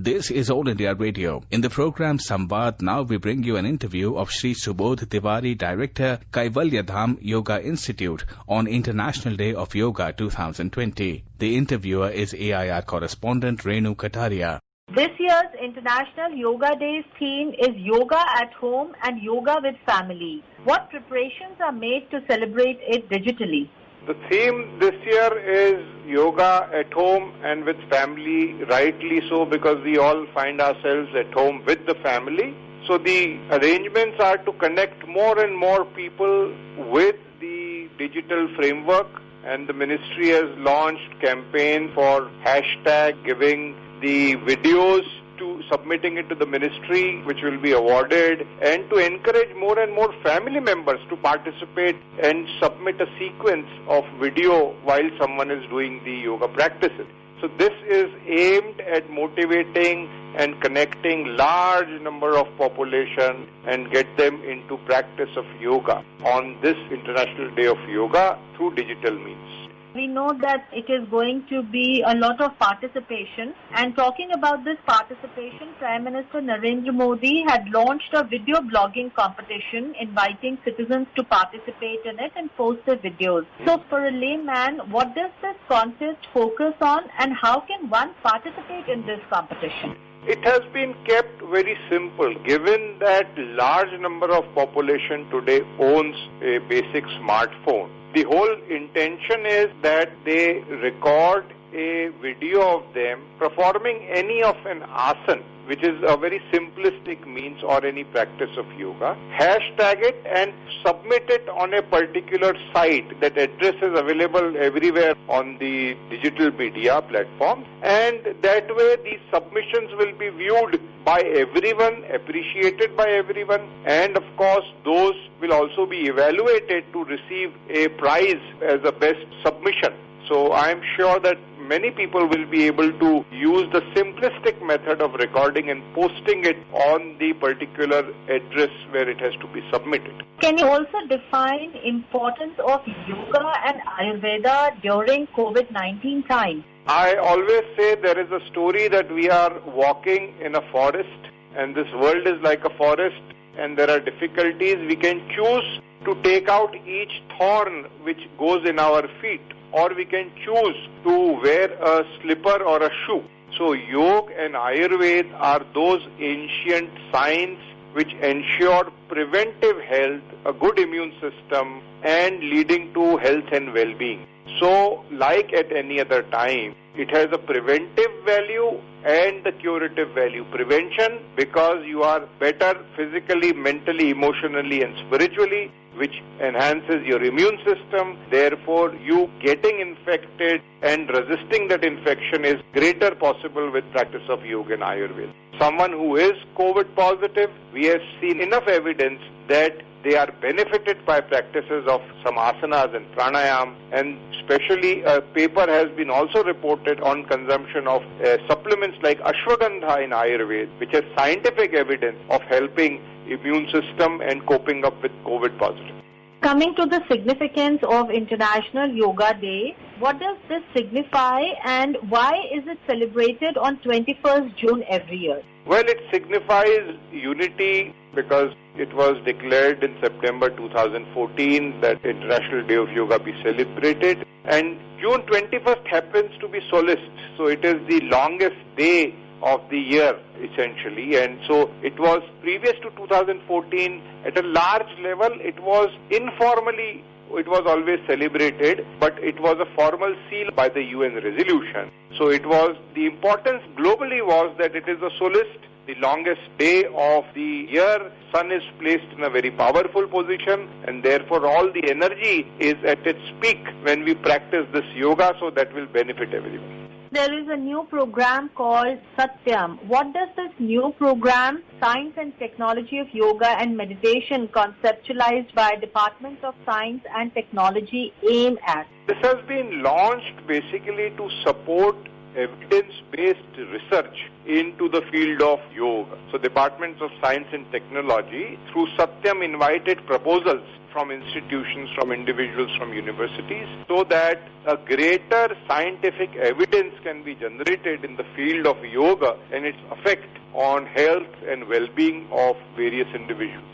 This is All India Radio. In the program Samvaad, now we bring you an interview of Shri Subodh Tiwari, Director, Kaivalya Dham Yoga Institute on International Day of Yoga 2020. The interviewer is AIR correspondent Renu Kataria. This year's International Yoga Day's theme is Yoga at Home and Yoga with Family. What preparations are made to celebrate it digitally? The theme this year is yoga at home and with family, rightly so, because we all find ourselves at home with the family. So the arrangements are to connect more and more people with the digital framework, and the ministry has launched campaign for hashtag giving the videos to submitting it to the ministry, which will be awarded, and to encourage more and more family members to participate and submit a sequence of video while someone is doing the yoga practices. So this is aimed at motivating and connecting large number of population and get them into practice of yoga on this International Day of Yoga through digital means. We know that it is going to be a lot of participation, and talking about this participation, Prime Minister Narendra Modi had launched a video blogging competition inviting citizens to participate in it and post their videos. So for a layman, what does this contest focus on and how can one participate in this competition? It has been kept very simple, given that large number of population today owns a basic smartphone. The whole intention is that they record a video of them performing any of an asana, which is a very simplistic means, or any practice of yoga, hashtag it and submit it on a particular site. That address is available everywhere on the digital media platform, and that way these submissions will be viewed by everyone, appreciated by everyone, and of course those will also be evaluated to receive a prize as a best submission. So I am sure that many people will be able to use the simplistic method of recording and posting it on the particular address where it has to be submitted. Can you also define importance of yoga and Ayurveda during COVID-19 time? I always say there is a story that we are walking in a forest, and this world is like a forest, and there are difficulties. We can choose to take out each thorn which goes in our feet, or we can choose to wear a slipper or a shoe. So yoga and Ayurveda are those ancient science which ensure preventive health, a good immune system, and leading to health and well-being. So like at any other time, it has a preventive value and the curative value. Prevention, because you are better physically, mentally, emotionally and spiritually, which enhances your immune system. Therefore, you getting infected and resisting that infection is greater possible with practice of yoga and Ayurveda. Someone who is COVID positive, we have seen enough evidence that they are benefited by practices of some asanas and pranayam, and especially a paper has been also reported on consumption of supplements like ashwagandha in Ayurveda, which has scientific evidence of helping immune system and coping up with COVID positive. Coming to the significance of International Yoga Day, what does this signify and why is it celebrated on 21st June every year? Well, it signifies unity because it was declared in September 2014 that International Day of Yoga be celebrated, and June 21st happens to be solstice, so it is the longest day of the year essentially, and so it was previous to 2014 at a large level. It was informally, it was always celebrated, but it was a formal seal by the UN resolution. So it was, the importance globally was that it is a solstice, the longest day of the year. Sun is placed in a very powerful position, and therefore all the energy is at its peak when we practice this yoga, so that will benefit everyone. There is a new program called Satyam. What does this new program, Science and Technology of Yoga and Meditation, conceptualized by Department of Science and Technology, aim at? This has been launched basically to support evidence-based research into the field of yoga. So Departments of Science and Technology, through Satyam, invited proposals from institutions, from individuals, from universities, so that a greater scientific evidence can be generated in the field of yoga and its effect on health and well-being of various individuals.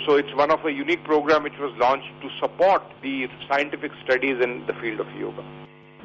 So it's one of a unique program which was launched to support the scientific studies in the field of yoga.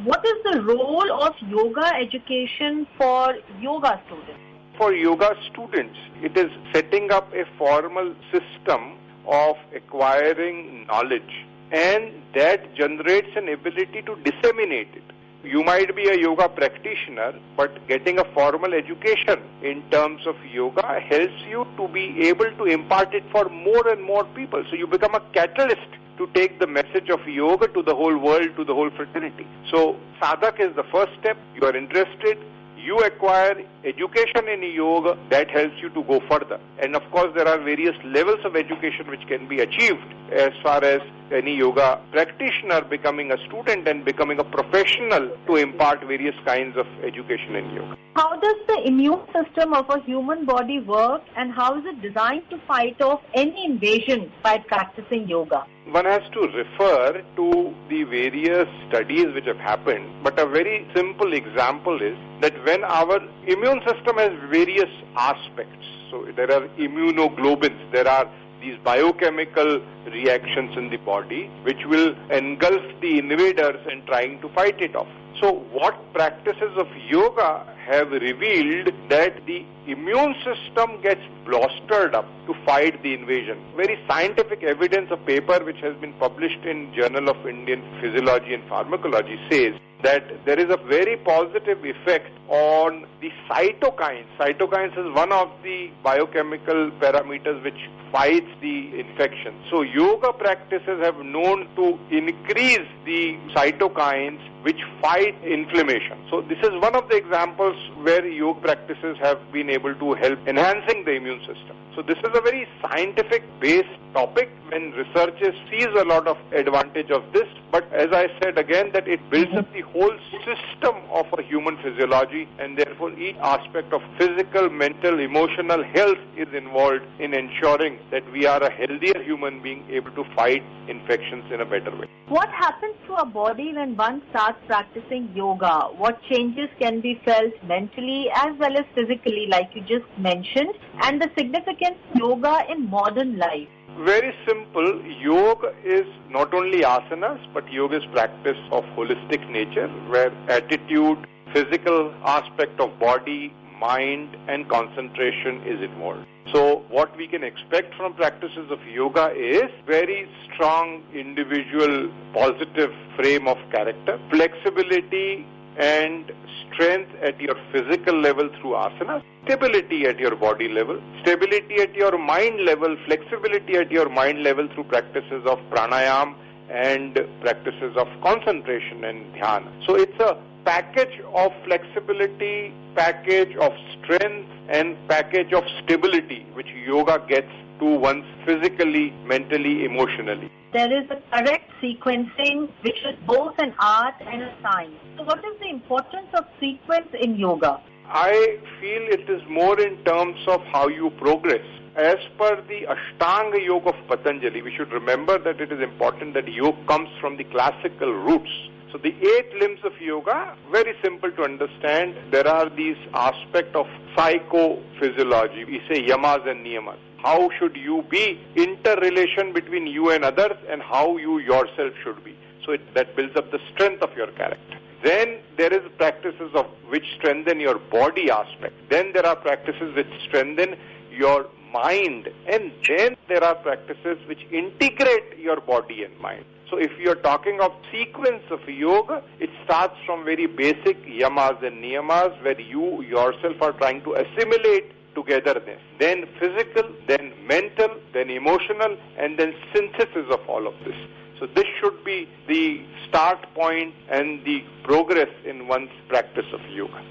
What is the role of yoga education for yoga students? For yoga students, it is setting up a formal system of acquiring knowledge, and that generates an ability to disseminate it. You might be a yoga practitioner, but getting a formal education in terms of yoga helps you to be able to impart it for more and more people. So you become a catalyst to take the message of yoga to the whole world, to the whole fraternity. So sadhak is the first step. You are interested, you acquire education in yoga, that helps you to go further. And of course there are various levels of education which can be achieved as far as any yoga practitioner becoming a student and becoming a professional to impart various kinds of education in yoga. How does the immune system of a human body work, and how is it designed to fight off any invasion by practicing yoga? One has to refer to the various studies which have happened, but a very simple example is that when our immune system has various aspects, so there are immunoglobulins, there are these biochemical reactions in the body which will engulf the invaders and trying to fight it off. So what practices of yoga have revealed that the immune system gets bolstered up to fight the invasion. Very scientific evidence, a paper which has been published in Journal of Indian Physiology and Pharmacology says that there is a very positive effect on the cytokines. Cytokines is one of the biochemical parameters which fights the infection. So yoga practices have known to increase the cytokines which fight inflammation. So this is one of the examples where yoga practices have been able to help enhancing the immune system. So this is a very scientific based topic when researchers sees a lot of advantage of this, but as I said again that it builds up the whole system of a human physiology, and therefore each aspect of physical, mental, emotional health is involved in ensuring that we are a healthier human being able to fight infections in a better way. What happens to our body when one starts practicing yoga? What changes can be felt mentally as well as physically, like you just mentioned, and the significance of yoga in modern life? Very simple. Yoga is not only asanas, but yoga is practice of holistic nature, where attitude, physical aspect of body, mind and concentration is involved. So what we can expect from practices of yoga is very strong individual positive frame of character, flexibility and strength at your physical level through asana, stability at your body level, stability at your mind level, flexibility at your mind level through practices of pranayam and practices of concentration and dhyana. So it's a package of flexibility, package of strength and package of stability which yoga gets to one's physically, mentally, emotionally. There is a correct sequencing which is both an art and a science. So what is the importance of sequence in yoga? I feel it is more in terms of how you progress. As per the Ashtanga Yoga of Patanjali, we should remember that it is important that yoga comes from the classical roots. So the 8 limbs of yoga, very simple to understand. There are these aspects of psychophysiology. We say yamas and niyamas. How should you be? Interrelation between you and others and how you yourself should be. So that builds up the strength of your character. Then there is practices of which strengthen your body aspect. Then there are practices which strengthen your mind. And then there are practices which integrate your body and mind. So if you are talking of sequence of yoga, it starts from very basic yamas and niyamas where you yourself are trying to assimilate togetherness. Then physical, then mental, then emotional, and then synthesis of all of this. So this should be the start point and the progress in one's practice of yoga.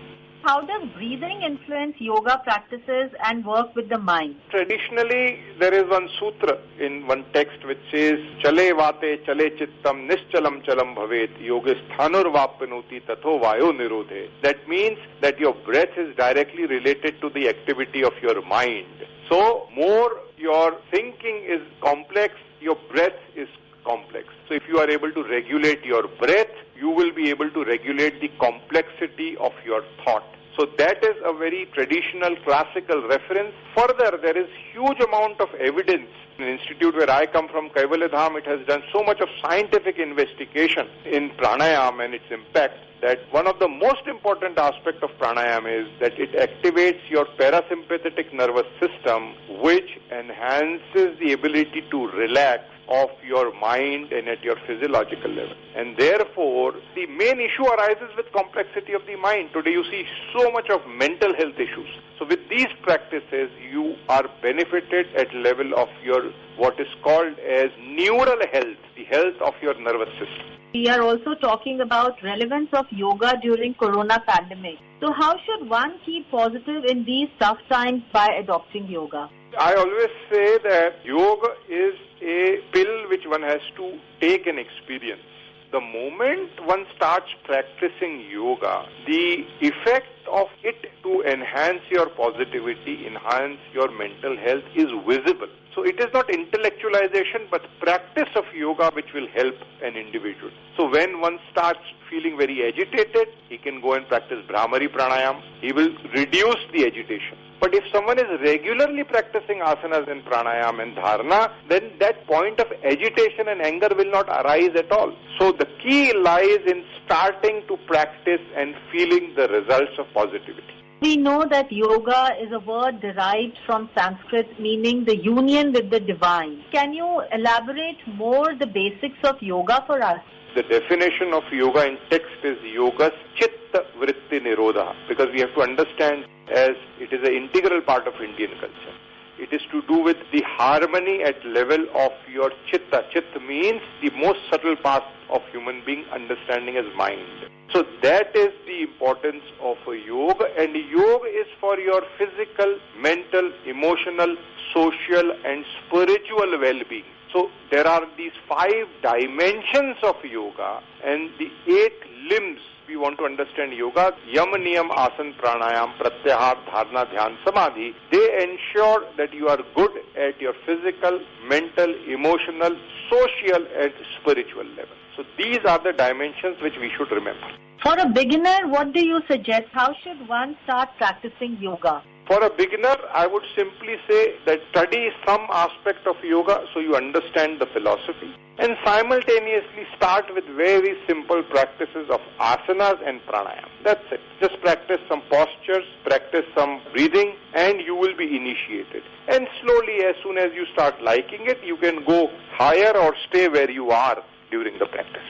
How does breathing influence yoga practices and work with the mind? Traditionally, there is one sutra in one text which says, Chale vate chale chittam nischalam chalam bhavet yoga sthanur vapnoti tatho vayo nirodhe. That means that your breath is directly related to the activity of your mind. So, more your thinking is complex, your breath is complex. So if you are able to regulate your breath, you will be able to regulate the complexity of your thought. So that is a very traditional classical reference. Further, there is huge amount of evidence. In the institute where I come from, Kaivalya Dham, it has done so much of scientific investigation in pranayama and its impact that one of the most important aspects of pranayama is that it activates your parasympathetic nervous system, which enhances the ability to relax of your mind and at your physiological level. And therefore, the main issue arises with complexity of the mind. Today you see so much of mental health issues. So with these practices, you are benefited at level of your what is called as neural health, the health of your nervous system. We are also talking about relevance of yoga during corona pandemic. So how should one keep positive in these tough times by adopting yoga? I always say that yoga is a pill which one has to take and experience. The moment one starts practicing yoga, the effect of it to enhance your positivity, enhance your mental health is visible. So it is not intellectualization but practice of yoga which will help an individual. So when one starts feeling very agitated, he can go and practice Bhramari Pranayam. He will reduce the agitation. But if someone is regularly practicing asanas and pranayam and dharana, then that point of agitation and anger will not arise at all. So the key lies in starting to practice and feeling the results of positivity. We know that yoga is a word derived from Sanskrit meaning the union with the divine. Can you elaborate more the basics of yoga for us? The definition of yoga in text is yogas chitta vritti nirodha, because we have to understand as it is an integral part of Indian culture. It is to do with the harmony at level of your chitta. Chitta means the most subtle part of human being understanding as mind. So that is the importance of a yoga, and yoga is for your physical, mental, emotional, social and spiritual well-being. So there are these 5 dimensions of yoga and the 8 limbs we want to understand yoga. Yam, Niyam, Asan, Pranayam, Pratyahar, Dharana, Dhyan, Samadhi. They ensure that you are good at your physical, mental, emotional, social and spiritual level. So these are the dimensions which we should remember. For a beginner, what do you suggest? How should one start practicing yoga? For a beginner, I would simply say that study some aspect of yoga so you understand the philosophy, and simultaneously start with very simple practices of asanas and pranayam. That's it. Just practice some postures, practice some breathing, and you will be initiated. And slowly, as soon as you start liking it, you can go higher or stay where you are during the practices.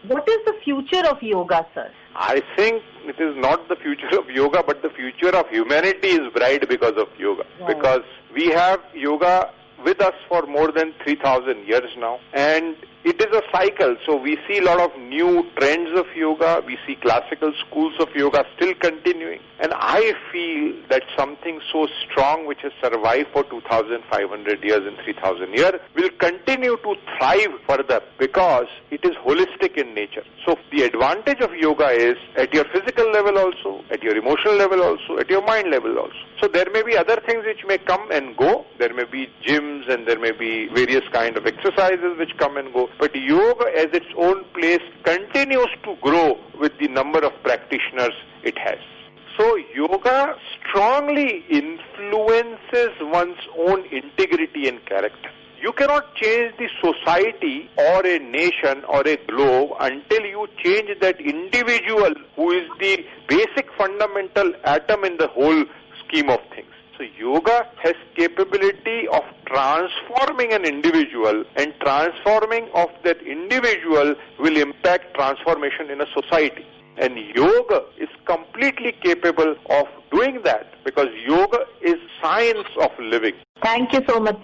What is the future of yoga, sir? I think it is not the future of yoga, but the future of humanity is bright because of yoga. Right. Because we have yoga with us for more than 3,000 years now, and it is a cycle. So we see a lot of new trends of yoga. We see classical schools of yoga still continuing. And I feel that something so strong which has survived for 2,500 years and 3,000 years will continue to thrive further because it is holistic in nature. So the advantage of yoga is at your physical level also, at your emotional level also, at your mind level also. So there may be other things which may come and go. There may be gyms and there may be various kind of exercises which come and go. But yoga as its own place continues to grow with the number of practitioners it has. So yoga strongly influences one's own integrity and character. You cannot change the society or a nation or a globe until you change that individual who is the basic fundamental atom in the whole scheme of things. So yoga has capability of transforming an individual, and transforming of that individual will impact transformation in a society. And yoga is completely capable of doing that because yoga is science of living. Thank you so much.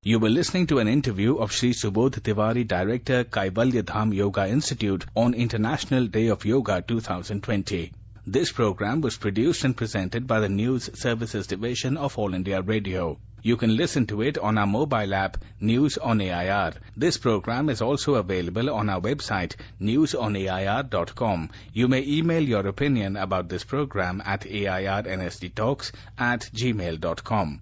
You were listening to an interview of Sri Subodh Tiwari, Director, Kaivalya Dham Yoga Institute on International Day of Yoga 2020. This program was produced and presented by the News Services Division of All India Radio. You can listen to it on our mobile app, News on AIR. This program is also available on our website, newsonair.com. You may email your opinion about this program at airnsdtalks@gmail.com.